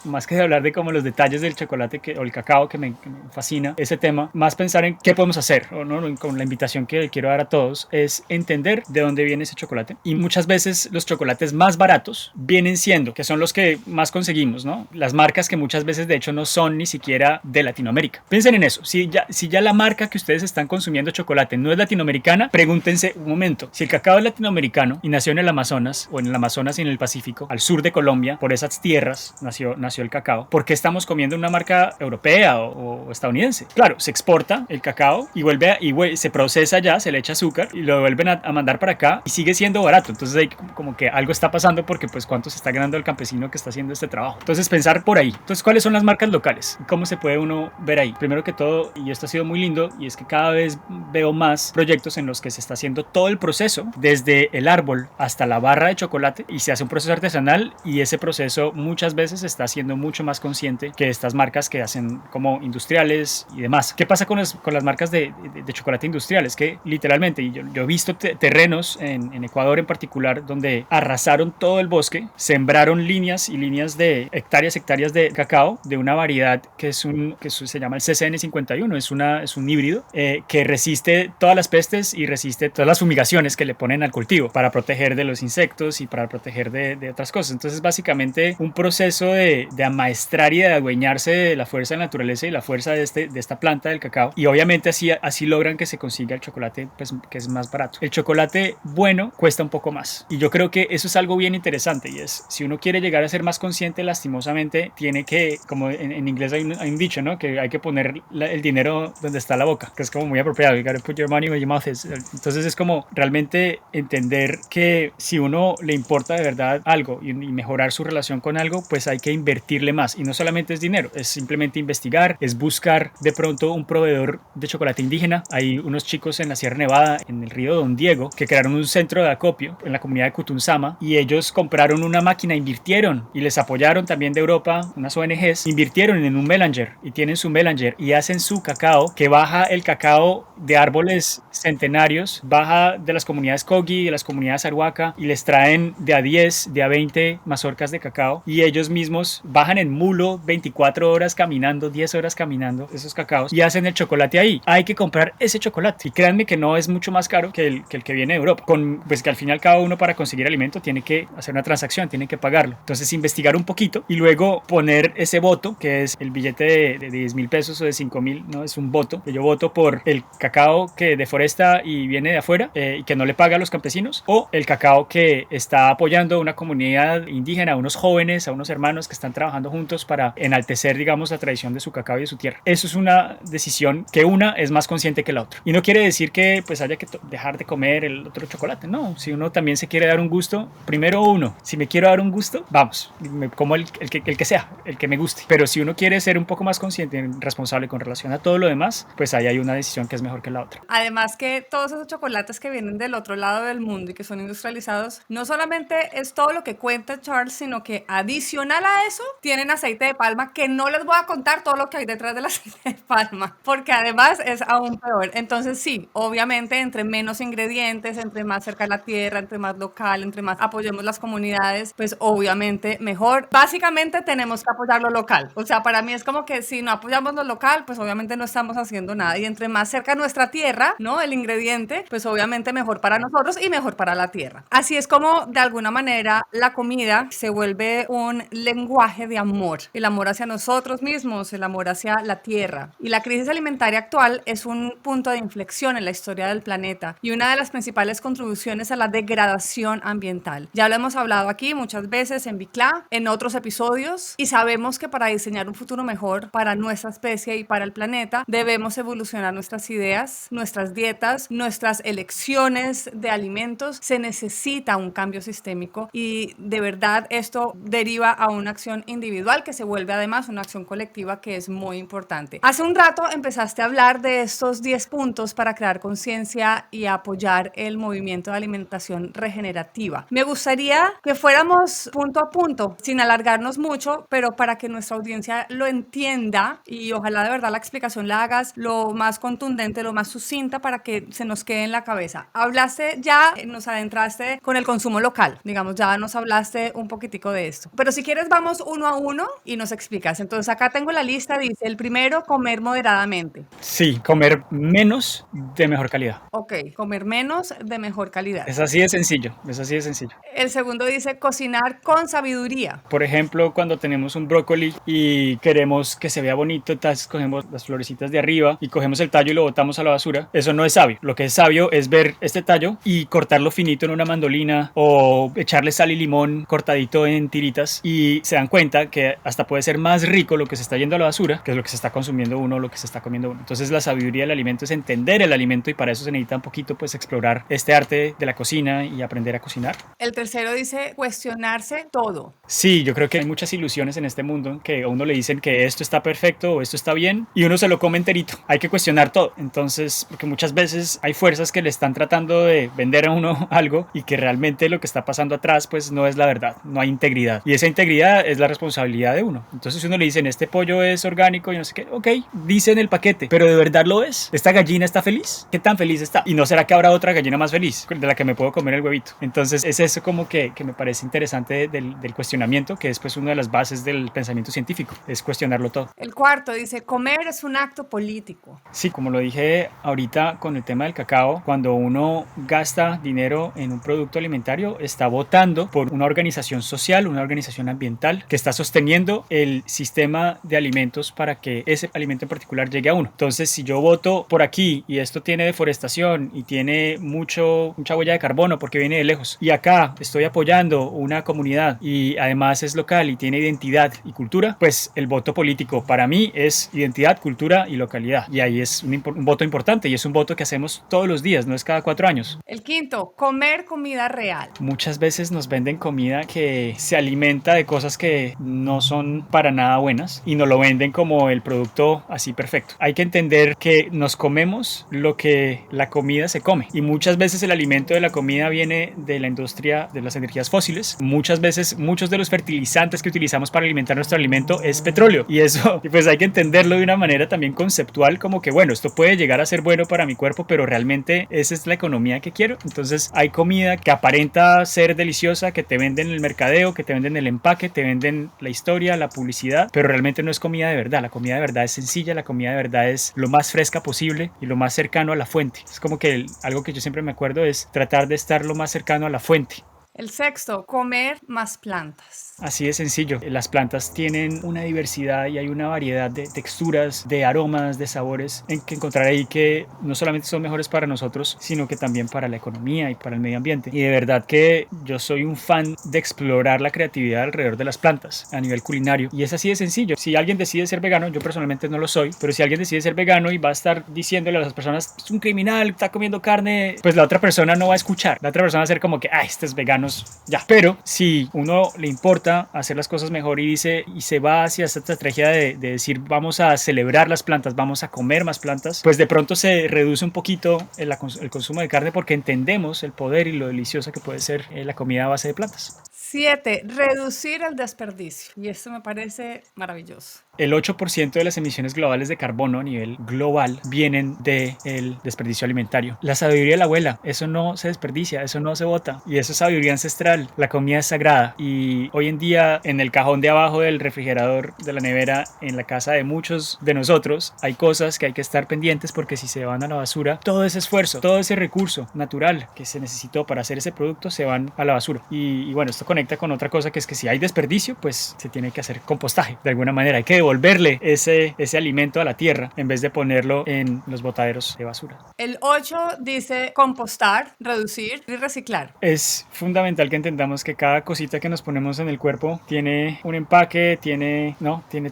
más que de hablar de como los detalles del chocolate o el cacao que me fascina ese tema, más pensar en qué podemos hacer, o no, con la invitación que quiero dar a todos es entender de dónde viene ese chocolate y muchas veces los chocolates más baratos vienen siendo, que son los que más conseguimos, ¿no? Las marcas que muchas veces de hecho no son ni siquiera de Latinoamérica. Piensen en eso, si ya la marca que ustedes están consumiendo chocolate no es latinoamericana, pregúntense un momento, si el cacao es latinoamericano y nació en el Amazonas o en el Amazonas y en el Pacífico, al sur de Colombia, por esas tierras nació el cacao, ¿por qué estamos comiendo una marca europea o estadounidense? Claro, se exporta el cacao y se procesa ya, se le echa azúcar y lo vuelven a mandar para acá y sigue siendo barato, entonces ahí como que algo está pasando porque pues cuánto se está ganando el campesino que está haciendo este trabajo. Entonces pensar por ahí. Entonces, ¿cuáles son las marcas locales? ¿Cómo se puede uno ver ahí? Primero que todo, y esto ha sido muy lindo, y es que cada vez veo más proyectos en los que se está haciendo todo el proceso, desde el árbol hasta la barra de chocolate, y se hace un proceso artesanal, y ese proceso muchas veces está siendo mucho más consciente que estas marcas que hacen como industriales y demás. ¿Qué pasa con las marcas de chocolate industriales? Que literalmente, y yo he visto terrenos en Ecuador en particular, donde arrasaron todo el bosque, sembraron líneas y líneas de hectáreas de cacao de una variedad que se llama el CCN51, es un híbrido que resiste resiste todas las pestes y resiste todas las fumigaciones que le ponen al cultivo para proteger de los insectos y para proteger de otras cosas. Entonces básicamente un proceso de amaestrar y de adueñarse de la fuerza de la naturaleza y la fuerza de esta planta del cacao, y obviamente así logran que se consiga el chocolate, pues, que es más barato. El chocolate bueno cuesta un poco más, y yo creo que eso es algo bien interesante, y es, si uno quiere llegar a ser más consciente, lastimosamente tiene que, como en inglés hay un dicho, ¿no? Que hay que poner el dinero donde está la boca, que es como muy apropiado. You gotta put your money where your mouth is. Entonces es como realmente entender que si uno le importa de verdad algo y mejorar su relación con algo, pues hay que invertirle más, y no solamente es dinero, es simplemente investigar, es buscar de pronto un proveedor de chocolate indígena. Hay unos chicos en la Sierra Nevada, en el río Don Diego, que crearon un centro de acopio en la comunidad de Cutunzama, y ellos compraron una máquina, invirtieron, y les apoyaron también de Europa unas ONGs, invirtieron en un melanger, y tienen su melanger y hacen su cacao, que baja el cacao de árboles centenarios, baja de las comunidades Kogi, de las comunidades Arhuaca, y les traen de a 10, de a 20 mazorcas de cacao, y ellos mismos bajan en mulo 24 horas caminando, 10 horas caminando esos cacaos, y hacen el chocolate ahí. Hay que comprar ese chocolate, y créanme que no es mucho más caro que el que viene de Europa, pues que al fin y al cabo uno, para conseguir alimento, tiene que hacer una transacción, tiene que pagarlo. Entonces investigar un poquito y luego poner ese voto, que es el billete de 10,000 pesos o de 5,000, no, es un voto, que yo voto por el cacao que deforesta y viene de afuera, y que no le paga a los campesinos, o el cacao que está apoyando a una comunidad indígena, a unos jóvenes, a unos hermanos que están trabajando juntos para enaltecer, digamos, la tradición de su cacao y de su tierra. Eso es una decisión que una es más consciente que la otra, y no quiere decir que pues haya que dejar de comer el otro chocolate. No, si uno también se quiere dar un gusto, primero uno, si me quiero dar un gusto, vamos, me como el que sea, el que me guste. Pero si uno quiere ser un poco más consciente y responsable con relación a todo lo demás, pues ahí hay una decisión que es mejor que la otra. Además que todos esos chocolates que vienen del otro lado del mundo y que son industrializados, no solamente es todo lo que cuenta Charles, sino que adicional a eso tienen aceite de palma, que no les voy a contar todo lo que hay detrás del aceite de palma, porque además es aún peor. Entonces sí, obviamente entre menos ingredientes, entre más cerca a la tierra, entre más local, entre más apoyemos las comunidades, pues obviamente mejor. Básicamente tenemos que apoyar lo local. O sea, para mí es como que si no apoyamos lo local, pues obviamente no estamos haciendo nada. Y entre más cerca a nuestra tierra, ¿no? El ingrediente, pues obviamente mejor para nosotros y mejor para la tierra. Así es como de alguna manera la comida se vuelve un lenguaje de amor. El amor hacia nosotros mismos, el amor hacia la tierra. Y la crisis alimentaria actual es un punto de inflexión en la historia del planeta y una de las principales contribuciones a la degradación ambiental. Ya lo hemos hablado aquí muchas veces en Bicla, en otros episodios, y sabemos que para diseñar un futuro mejor para nuestra especie y para el planeta, debemos evolucionar nuestras ideas, nuestras dietas, nuestras elecciones de alimentos. Se necesita un cambio sistémico, y de verdad esto deriva a una acción individual que se vuelve además una acción colectiva, que es muy importante. Hace un rato empezaste a hablar de estos 10 puntos para crear conciencia y apoyar el movimiento de alimentación regenerativa. Me gustaría que fuéramos punto a punto, sin alargarnos mucho, pero para que nuestra audiencia lo entienda, y ojalá de verdad la explicación la hagas lo más contundente, lo más sucinta, para que se nos quede en la cabeza. Hablaste ya, nos adentraste con el consumo local, digamos, ya nos hablaste un poquitico de esto, pero si quieres vamos uno a uno y nos explicas. Entonces acá tengo la lista, dice el primero, comer moderadamente. Sí, comer menos de mejor calidad. Ok, comer menos de mejor calidad. Es así de sencillo, es así de sencillo. El segundo dice cocinar con sabiduría. Por ejemplo, cuando tenemos un brócoli y queremos que se vea bonito, entonces cogemos las florecitas de arriba y cogemos el tallo y lo botamos a la basura. Eso no es sabio. Lo que es sabio es ver este tallo y cortarlo finito en una mandolina, o echarle sal y limón cortadito en tiritas, y se dan cuenta que hasta puede ser más rico lo que se está yendo a la basura que lo que se está consumiendo uno, lo que se está comiendo uno. Entonces la sabiduría del alimento es entender el alimento, y para eso se necesita un poquito pues explorar este arte de la cocina y aprender a cocinar. El tercero dice cuestionarse todo. Sí, yo creo que hay muchas ilusiones en este mundo, que a uno le dicen que esto está perfecto o esto está bien, y uno se lo come enterito. Hay que cuestionar todo. Entonces, porque muchas veces hay fuerzas que le están tratando de vender a uno algo, y que realmente lo que está pasando atrás pues no es la verdad, no hay integridad, y esa integridad es la responsabilidad de uno. Entonces si uno le dicen este pollo es orgánico y no sé qué, ok, dice en el paquete, pero ¿de verdad lo es? ¿Esta gallina está feliz? ¿Qué tan feliz está? ¿Y no será que habrá otra gallina más feliz de la que me puedo comer el huevito? Entonces es eso como que me parece interesante del cuestionamiento, que es pues una de las bases del pensamiento científico, es cuestionarlo todo. El cuarto dice comer es un acto político. Sí, como lo dije ahorita con el tema del cacao, cuando uno gasta dinero en un producto alimentario, está votando por una organización social, una organización ambiental que está sosteniendo el sistema de alimentos para que ese alimento en particular llegue a uno. Entonces, si yo voto por aquí y esto tiene deforestación y tiene mucha huella de carbono porque viene de lejos, y acá estoy apoyando una comunidad y además es local y tiene identidad y cultura, pues el voto político para mí es identidad, cultura y localidad. Y ahí es un voto importante y es un voto que hacemos todos los días, no es cada 4 años. El quinto, comer comida real. Muchas veces nos venden comida que se alimenta de cosas que no son para nada buenas y nos lo venden como el producto así perfecto. Hay que entender que nos comemos lo que la comida se come y muchas veces el alimento de la comida viene de la industria de las energías fósiles. Muchas veces muchos de los fertilizantes que utilizamos para alimentar nuestro alimento es petróleo y eso pues hay que entenderlo de una manera también conceptual, como que bueno, esto puede llegar a ser bueno para mi cuerpo, pero realmente esa es la economía que quiero. Entonces hay comida que aparenta ser deliciosa, que te venden en el mercadeo, que te venden el empaque, te venden la historia, la publicidad, pero realmente no es comida de verdad. La comida de verdad es sencilla, la comida de verdad es lo más fresca posible y lo más cercano a la fuente. Es como que algo que yo siempre me acuerdo es tratar de estar lo más cercano a la fuente. El sexto, comer más plantas. Así de sencillo. Las plantas tienen una diversidad y hay una variedad de texturas, de aromas, de sabores en que encontrar ahí que no solamente son mejores para nosotros, sino que también para la economía y para el medio ambiente. Y de verdad que yo soy un fan de explorar la creatividad alrededor de las plantas a nivel culinario. Y es así de sencillo. Si alguien decide ser vegano, yo personalmente no lo soy, pero si alguien decide ser vegano y va a estar diciéndole a las personas, es un criminal, está comiendo carne, pues la otra persona no va a escuchar. La otra persona va a ser como que, este es vegano, ya. Pero si uno le importa hacer las cosas mejor y se va hacia esta estrategia de decir vamos a celebrar las plantas, vamos a comer más plantas, pues de pronto se reduce un poquito el consumo de carne porque entendemos el poder y lo deliciosa que puede ser la comida a base de plantas. 7, reducir el desperdicio. Y esto me parece maravilloso. El 8% de las emisiones globales de carbono a nivel global vienen del desperdicio alimentario. La sabiduría de la abuela, eso no se desperdicia, eso no se bota. Y eso es sabiduría ancestral. La comida es sagrada. Y hoy en día, en el cajón de abajo del refrigerador de la nevera, en la casa de muchos de nosotros, hay cosas que hay que estar pendientes porque si se van a la basura, todo ese esfuerzo, todo ese recurso natural que se necesitó para hacer ese producto se van a la basura. Y bueno, esto conecta con otra cosa que es que si hay desperdicio, pues se tiene que hacer compostaje. De alguna manera hay que devolverle ese alimento a la tierra en vez de ponerlo en los botaderos de basura. El 8 dice compostar, reducir y reciclar. Es fundamental que entendamos que cada cosita que nos ponemos en el cuerpo tiene un empaque, tiene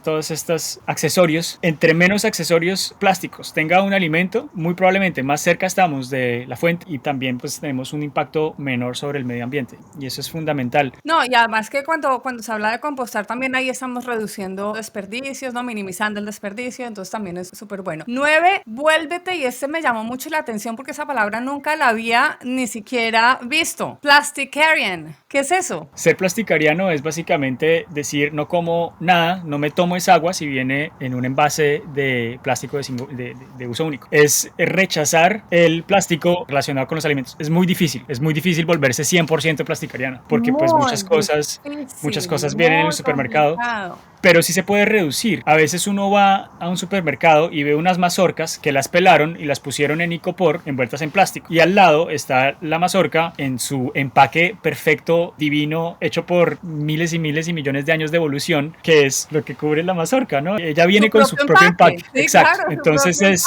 todos estos accesorios. Entre menos accesorios plásticos tenga un alimento, muy probablemente más cerca estamos de la fuente y también pues tenemos un impacto menor sobre el medio ambiente y eso es fundamental. No, y además que cuando se habla de compostar también ahí estamos reduciendo desperdicios, ¿no? Minimizando el desperdicio, entonces también es súper bueno. 9, vuélvete, y este me llamó mucho la atención porque esa palabra nunca la había ni siquiera visto. Plasticarian, ¿qué es eso? Ser plasticariano es básicamente decir no como nada, no me tomo esa agua si viene en un envase de plástico de uso único. Es rechazar el plástico relacionado con los alimentos. Es muy difícil volverse 100% plasticariano porque pues muchas cosas vienen en el supermercado. Pero sí se puede reducir. A veces uno va a un supermercado y ve unas mazorcas que las pelaron y las pusieron en icopor envueltas en plástico. Y al lado está la mazorca en su empaque perfecto, divino, hecho por miles y miles y millones de años de evolución, que es lo que cubre la mazorca, ¿no? Ella viene con su propio empaque. Sí, exacto. Claro, entonces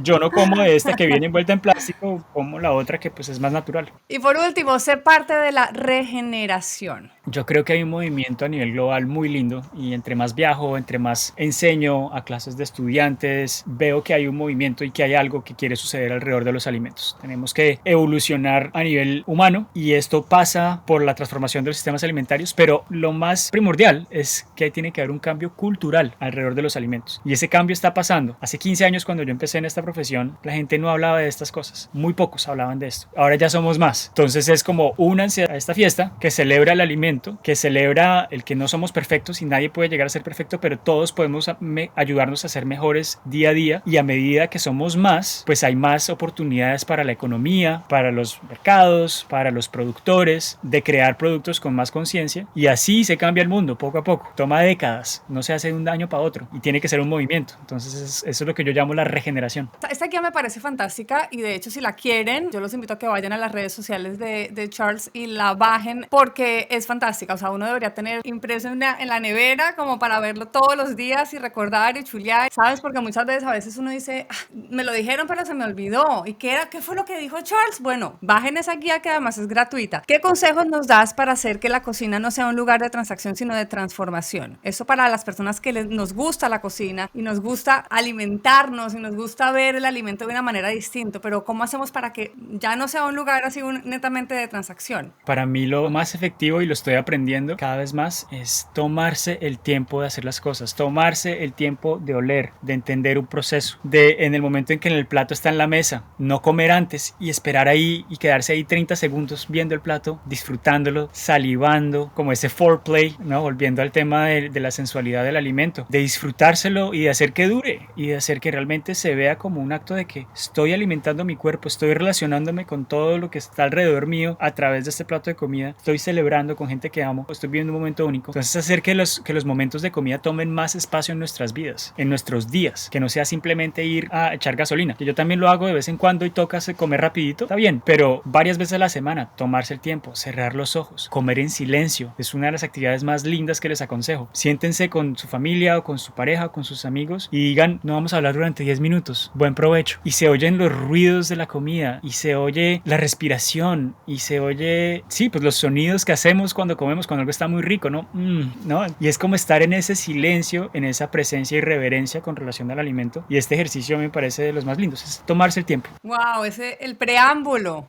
yo no como de esta que viene envuelta en plástico, como la otra que pues es más natural. Y por último, ser parte de la regeneración. Yo creo que hay un movimiento a nivel global muy lindo y entre más viajo, entre más enseño a clases de estudiantes, veo que hay un movimiento y que hay algo que quiere suceder alrededor de los alimentos. Tenemos que evolucionar a nivel humano y esto pasa por la transformación de los sistemas alimentarios, pero lo más primordial es que tiene que haber un cambio cultural alrededor de los alimentos y ese cambio está pasando. Hace 15 años cuando yo empecé en esta profesión, la gente no hablaba de estas cosas, muy pocos hablaban de esto. Ahora ya somos más, entonces es como únanse a esta fiesta que celebra el alimento, que celebra el que no somos perfectos y nadie puede llegar a ser perfecto, pero todos podemos ayudarnos a ser mejores día a día y a medida que somos más, pues hay más oportunidades para la economía, para los mercados, para los productores, de crear productos con más conciencia y así se cambia el mundo poco a poco. Toma décadas, no se hace de un año para otro y tiene que ser un movimiento. Entonces eso es lo que yo llamo la regeneración. alimentación. Esta guía me parece fantástica y de hecho si la quieren, yo los invito a que vayan a las redes sociales de Charles y la bajen porque es fantástica. O sea, uno debería tener impreso en la nevera como para verlo todos los días y recordar y chulear, ¿sabes? Porque muchas veces a veces uno dice, me lo dijeron pero se me olvidó. ¿Y qué fue lo que dijo Charles? Bueno, bajen esa guía que además es gratuita. ¿Qué consejos nos das para hacer que la cocina no sea un lugar de transacción sino de transformación? Eso para las personas que nos gusta la cocina y nos gusta alimentarnos y nos gusta ver el alimento de una manera distinta, pero ¿cómo hacemos para que ya no sea un lugar así netamente de transacción? Para mí lo más efectivo, y lo estoy aprendiendo cada vez más, es tomarse el tiempo de hacer las cosas, tomarse el tiempo de oler, de entender un proceso, de en el momento en que el plato está en la mesa, no comer antes y esperar ahí y quedarse ahí 30 segundos viendo el plato, disfrutándolo, salivando, como ese foreplay, ¿no? Volviendo al tema de la sensualidad del alimento, de disfrutárselo y de hacer que dure y de hacer que realmente se vea como un acto de que estoy alimentando mi cuerpo, estoy relacionándome con todo lo que está alrededor mío a través de este plato de comida, estoy celebrando con gente que amo, estoy viviendo un momento único. Entonces hacer que los momentos de comida tomen más espacio en nuestras vidas, en nuestros días, que no sea simplemente ir a echar gasolina, que yo también lo hago de vez en cuando y toca comer rapidito, está bien, pero varias veces a la semana, tomarse el tiempo, cerrar los ojos, comer en silencio, es una de las actividades más lindas que les aconsejo. Siéntense con su familia o con su pareja o con sus amigos y digan, no vamos a hablar durante 10 minutos, buen provecho. Y se oyen los ruidos de la comida y se oye la respiración y se oye, sí, pues los sonidos que hacemos cuando comemos, cuando algo está muy rico, ¿no? ¿No? Y es como estar en ese silencio, en esa presencia y reverencia con relación al alimento, y este ejercicio me parece de los más lindos, es tomarse el tiempo. Wow, el preámbulo.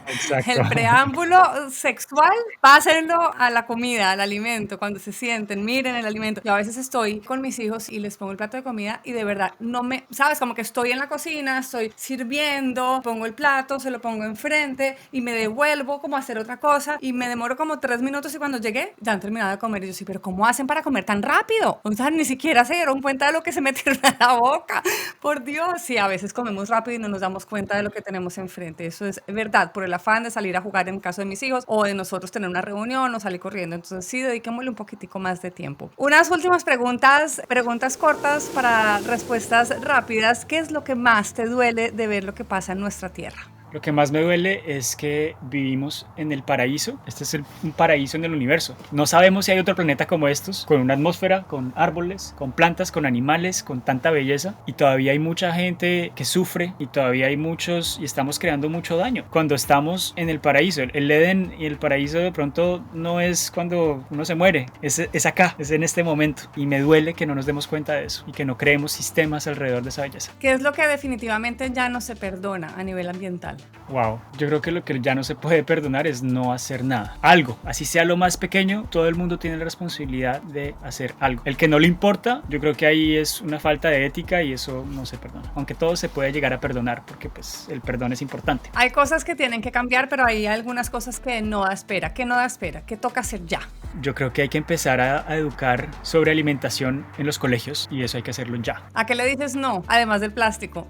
Exacto. El preámbulo sexual, pásenlo a la comida, al alimento, cuando se sienten, miren el alimento. Yo a veces estoy con mis hijos y les pongo el plato de comida y de verdad sabes, como que estoy en la cocina, estoy sirviendo, pongo el plato, se lo pongo enfrente y me devuelvo como a hacer otra cosa y me demoro como 3 minutos y cuando llegué ya han terminado de comer y yo sí, pero ¿cómo hacen para comer tan rápido? O sea, ni siquiera se dieron cuenta de lo que se metieron a la boca. Por Dios, sí, a veces comemos rápido y no nos damos cuenta de lo que tenemos enfrente. Eso es verdad, por el afán de salir a jugar en caso de mis hijos o de nosotros tener una reunión o salir corriendo. Entonces sí, dediquémosle un poquitico más de tiempo. Unas últimas preguntas cortas para respuestas rápidas. ¿Qué es lo que más te duele de ver lo que pasa en nuestra tierra? Lo que más me duele es que vivimos en el paraíso. Este es un paraíso en el universo. No sabemos si hay otro planeta como estos, con una atmósfera, con árboles, con plantas, con animales, con tanta belleza. Y todavía hay mucha gente que sufre y todavía hay muchos y estamos creando mucho daño. Cuando estamos en el paraíso, el Edén y el paraíso de pronto no es cuando uno se muere, es acá, es en este momento. Y me duele que no nos demos cuenta de eso y que no creemos sistemas alrededor de esa belleza. ¿Qué es lo que definitivamente ya no se perdona a nivel ambiental? Wow, yo creo que lo que ya no se puede perdonar es no hacer nada. Algo, así sea lo más pequeño, todo el mundo tiene la responsabilidad de hacer algo. El que no le importa, yo creo que ahí es una falta de ética y eso no se perdona. Aunque todo se puede llegar a perdonar porque pues el perdón es importante. Hay cosas que tienen que cambiar, pero hay algunas cosas que no da espera, que toca hacer ya. Yo creo que hay que empezar a educar sobre alimentación en los colegios y eso hay que hacerlo ya. ¿A qué le dices no, además del plástico?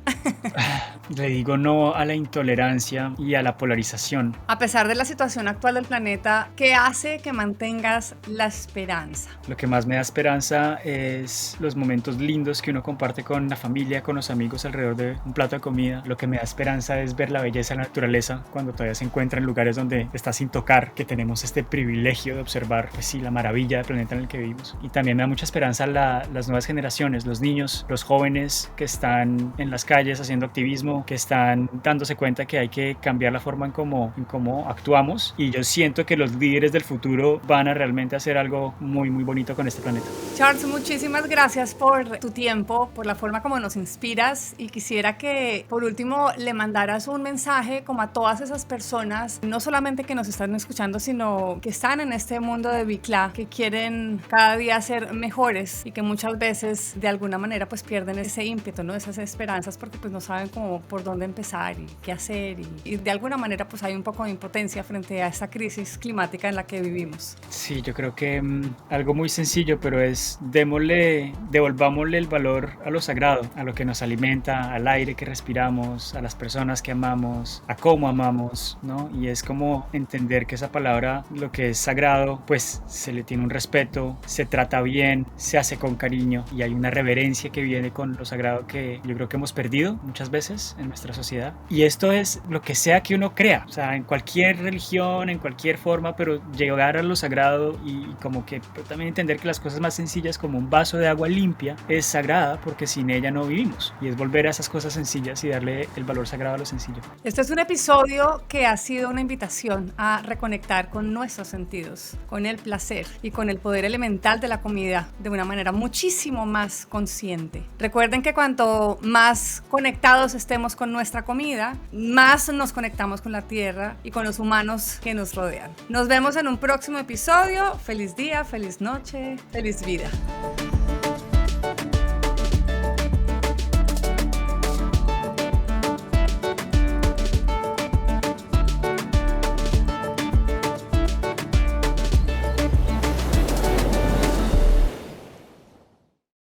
Le digo no a la intolerancia y a la polarización. A pesar de la situación actual del planeta, ¿qué hace que mantengas la esperanza? Lo que más me da esperanza es los momentos lindos que uno comparte con la familia, con los amigos alrededor de un plato de comida. Lo que me da esperanza es ver la belleza de la naturaleza cuando todavía se encuentra en lugares donde está sin tocar, que tenemos este privilegio de observar, pues sí, la maravilla del planeta en el que vivimos. Y también me da mucha esperanza las nuevas generaciones, los niños, los jóvenes que están en las calles haciendo activismo, que están dándose cuenta que hay que cambiar la forma en cómo actuamos, y yo siento que los líderes del futuro van a realmente hacer algo muy muy bonito con este planeta. Charles, muchísimas gracias por tu tiempo, por la forma como nos inspiras, y quisiera que por último le mandaras un mensaje como a todas esas personas, no solamente que nos están escuchando, sino que están en este mundo de Bicla, que quieren cada día ser mejores y que muchas veces de alguna manera pues pierden ese ímpetu, ¿no? Esas esperanzas, porque pues no saben cómo por dónde empezar y qué hacer, y de alguna manera pues hay un poco de impotencia frente a esta crisis climática en la que vivimos. Sí, yo creo que algo muy sencillo, pero es devolvámosle el valor a lo sagrado, a lo que nos alimenta, al aire que respiramos, a las personas que amamos, a cómo amamos, ¿no? Y es como entender que esa palabra, lo que es sagrado, pues pues se le tiene un respeto, se trata bien, se hace con cariño y hay una reverencia que viene con lo sagrado que yo creo que hemos perdido muchas veces en nuestra sociedad. Y esto es lo que sea que uno crea, o sea, en cualquier religión, en cualquier forma, pero llegar a lo sagrado y como que también entender que las cosas más sencillas como un vaso de agua limpia es sagrada porque sin ella no vivimos, y es volver a esas cosas sencillas y darle el valor sagrado a lo sencillo. Este es un episodio que ha sido una invitación a reconectar con nuestros sentidos, con el placer y con el poder elemental de la comida de una manera muchísimo más consciente. Recuerden que cuanto más conectados estemos con nuestra comida, más nos conectamos con la tierra y con los humanos que nos rodean. Nos vemos en un próximo episodio. Feliz día, feliz noche, feliz vida.